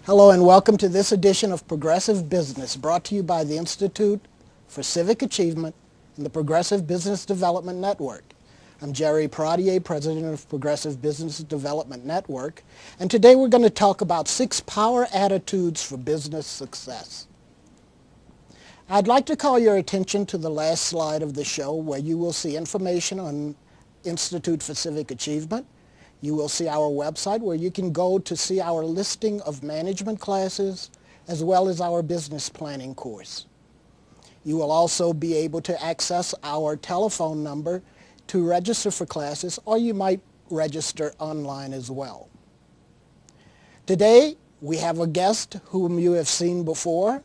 Hello and welcome to this edition of Progressive Business, brought to you by the Institute for Civic Achievement and the Progressive Business Development Network. I'm Jerry Pradier, President of Progressive Business Development Network, and today we're going to talk about 6 power attitudes for business success. I'd like to call your attention to the last slide of the show, where you will see information on Institute for Civic Achievement. You will see our website where you can go to see our listing of management classes as well as our business planning course. You will also be able to access our telephone number to register for classes, or you might register online as well. Today we have a guest whom you have seen before,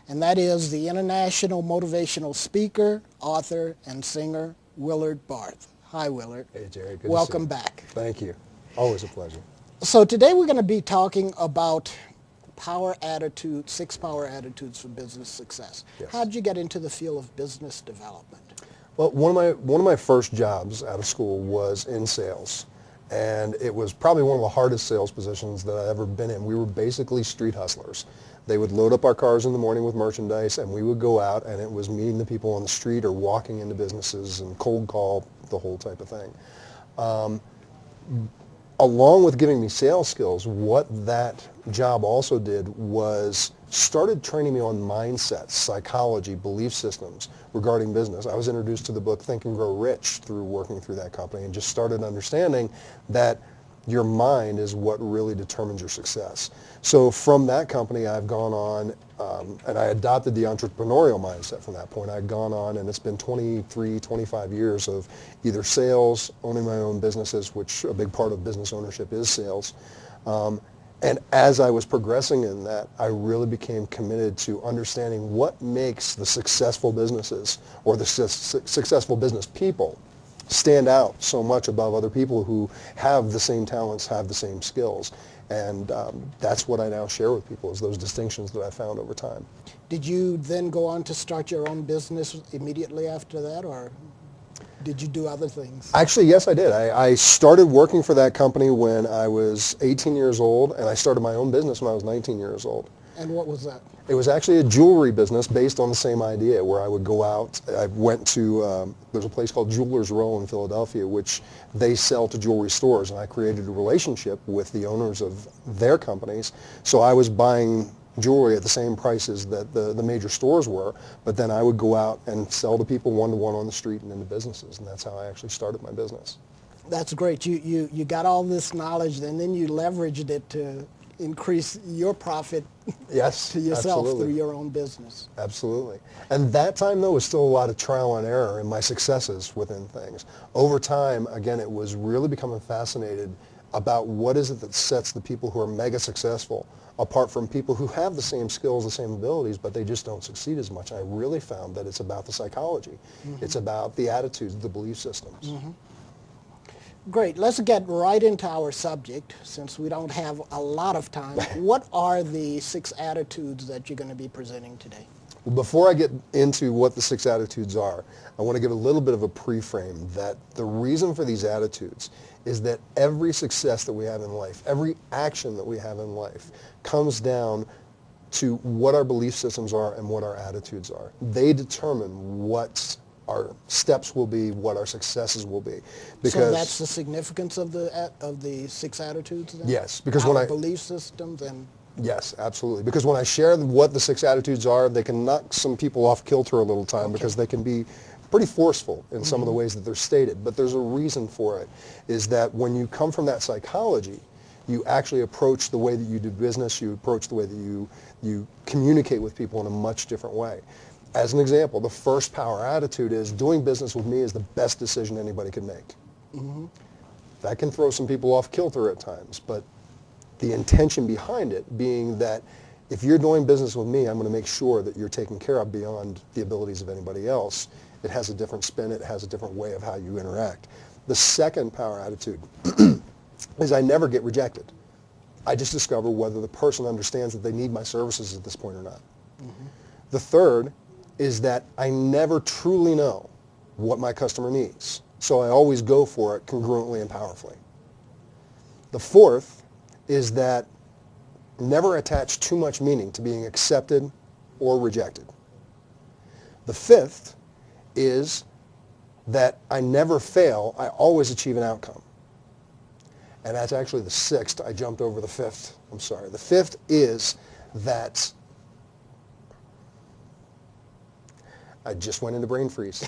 and that is the international motivational speaker, author, and singer Willard Barth. Hi, Willard. Hey, Jerry. Good Welcome to see you. back. Thank you. Always a pleasure. So today we're going to be talking about 6 power attitudes for business success. Yes. How did you get into the field of business development? Well, one of my first jobs out of school was in sales, and it was probably one of the hardest sales positions that I've ever been in. We were basically street hustlers. They would load up our cars in the morning with merchandise, and we would go out, and it was meeting the people on the street or walking into businesses and cold call, the whole type of thing. Along with giving me sales skills, what that job also did was started training me on mindsets, psychology, belief systems regarding business. I was introduced to the book Think and Grow Rich through working through that company, and just started understanding that your mind is what really determines your success. So from that company, I've gone on, and I adopted the entrepreneurial mindset from that point. I've gone on, and it's been 23, 25 years of either sales, owning my own businesses, which a big part of business ownership is sales. And as I was progressing in that, I really became committed to understanding what makes the successful businesses or the successful business people stand out so much above other people who have the same talents, have the same skills. And that's what I now share with people, is those distinctions that I found over time. Did you then go on to start your own business immediately after that, or did you do other things? Actually, yes, I did. I started working for that company when I was 18 years old, and I started my own business when I was 19 years old. And what was that? It was actually a jewelry business based on the same idea, where I would go out. I went to, there's a place called Jewelers Row in Philadelphia, which they sell to jewelry stores, and I created a relationship with the owners of their companies. So I was buying jewelry at the same prices that the major stores were, but then I would go out and sell to people one-to-one on the street and into businesses, and that's how I actually started my business. That's great. You got all this knowledge, and then you leveraged it to increase your profit Yes, to yourself absolutely. through your own business. Absolutely. And that time, though, was still a lot of trial and error in my successes within things. Over time, again, it was really becoming fascinated about what is it that sets the people who are mega successful apart from people who have the same skills, the same abilities, but they just don't succeed as much. I really found that it's about the psychology. Mm-hmm. It's about the attitudes, the belief systems. Mm-hmm. Great. Let's get right into our subject, since we don't have a lot of time. What are the 6 attitudes that you're going to be presenting today? Well, before I get into what the 6 attitudes are, I want to give a little bit of a pre-frame that the reason for these attitudes is that every success that we have in life, every action that we have in life, comes down to what our belief systems are and what our attitudes are. They determine what our steps will be, what our successes will be. Because so that's the significance of the 6 attitudes then? Yes, because our when belief systems and... Yes, absolutely. Because when I share what the 6 attitudes are, they can knock some people off kilter a little time, because they can be pretty forceful in some of the ways that they're stated. But there's a reason for it, is that when you come from that psychology, you actually approach the way that you do business, you approach the way that you communicate with people in a much different way. As an example, the first power attitude is doing business with me is the best decision anybody can make. Mm-hmm. That can throw some people off kilter at times, but the intention behind it being that if you're doing business with me, I'm going to make sure that you're taken care of beyond the abilities of anybody else. It has a different spin. It has a different way of how you interact. The second power attitude is I never get rejected. I just discover whether the person understands that they need my services at this point or not. Mm-hmm. The third is that I never truly know what my customer needs. So I always go for it congruently and powerfully. The fourth is that Never attach too much meaning to being accepted or rejected. The fifth is that I never fail, I always achieve an outcome. And that's actually the sixth. I jumped over the fifth. I'm sorry. The fifth is that I just went into brain freeze.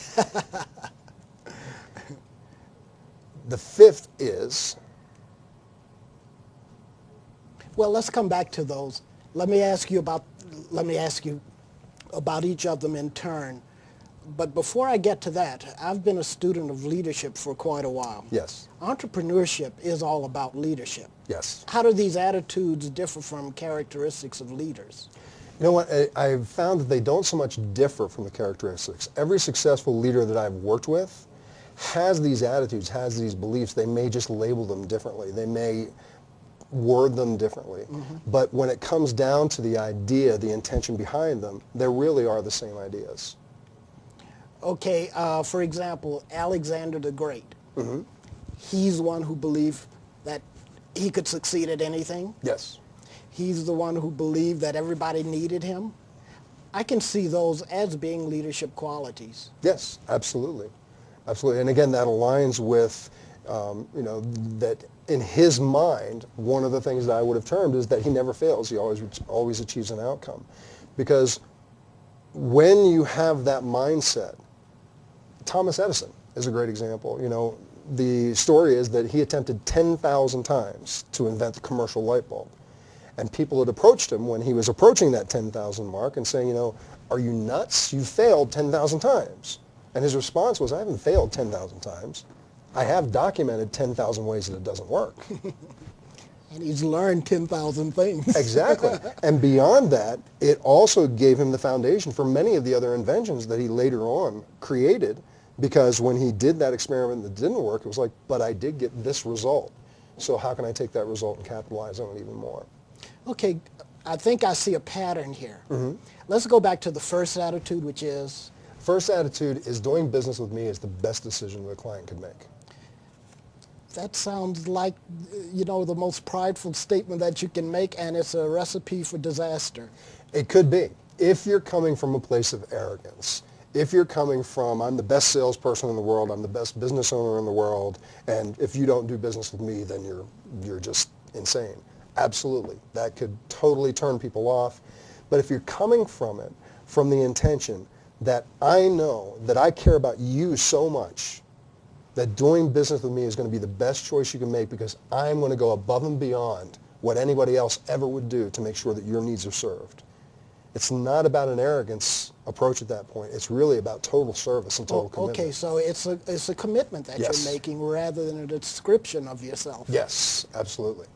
The fifth is... Well, let's come back to those. Let me ask you about each of them in turn. But before I get to that, I've been a student of leadership for quite a while. Yes. Entrepreneurship is all about leadership. Yes. How do these attitudes differ from characteristics of leaders? You know what? I've found that they don't so much differ from the characteristics. Every successful leader that I've worked with has these attitudes, has these beliefs. They may just label them differently. They may word them differently. Mm-hmm. But when it comes down to the idea, the intention behind them, they really are the same ideas. Okay, for example, Alexander the Great. Mm-hmm. He's one who believed that he could succeed at anything. Yes. He's the one who believed that everybody needed him. I can see those as being leadership qualities. Yes, absolutely. Absolutely. And again, that aligns with, that in his mind, one of the things that I would have termed is that he never fails. He always achieves an outcome. Because when you have that mindset, Thomas Edison is a great example. You know, the story is that he attempted 10,000 times to invent the commercial light bulb. And people had approached him when he was approaching that 10,000 mark and saying, are you nuts? You failed 10,000 times. And his response was, I haven't failed 10,000 times. I have documented 10,000 ways that it doesn't work. And he's learned 10,000 things. Exactly. And beyond that, it also gave him the foundation for many of the other inventions that he later on created, because when he did that experiment that didn't work, it was like, but I did get this result. So how can I take that result and capitalize on it even more? Okay, I think I see a pattern here. Mm-hmm. Let's go back to the first attitude, which is? First attitude is doing business with me is the best decision that a client could make. That sounds like, the most prideful statement that you can make, and it's a recipe for disaster. It could be. If you're coming from a place of arrogance, if you're coming from, I'm the best salesperson in the world, I'm the best business owner in the world, and if you don't do business with me, then you're just insane. Absolutely. That could totally turn people off. But if you're coming from it, from the intention that I know that I care about you so much, that doing business with me is going to be the best choice you can make because I'm going to go above and beyond what anybody else ever would do to make sure that your needs are served. It's not about an arrogance approach at that point. It's really about total service and total commitment. Okay, so it's a commitment that Yes. you're making rather than a description of yourself. Yes, absolutely.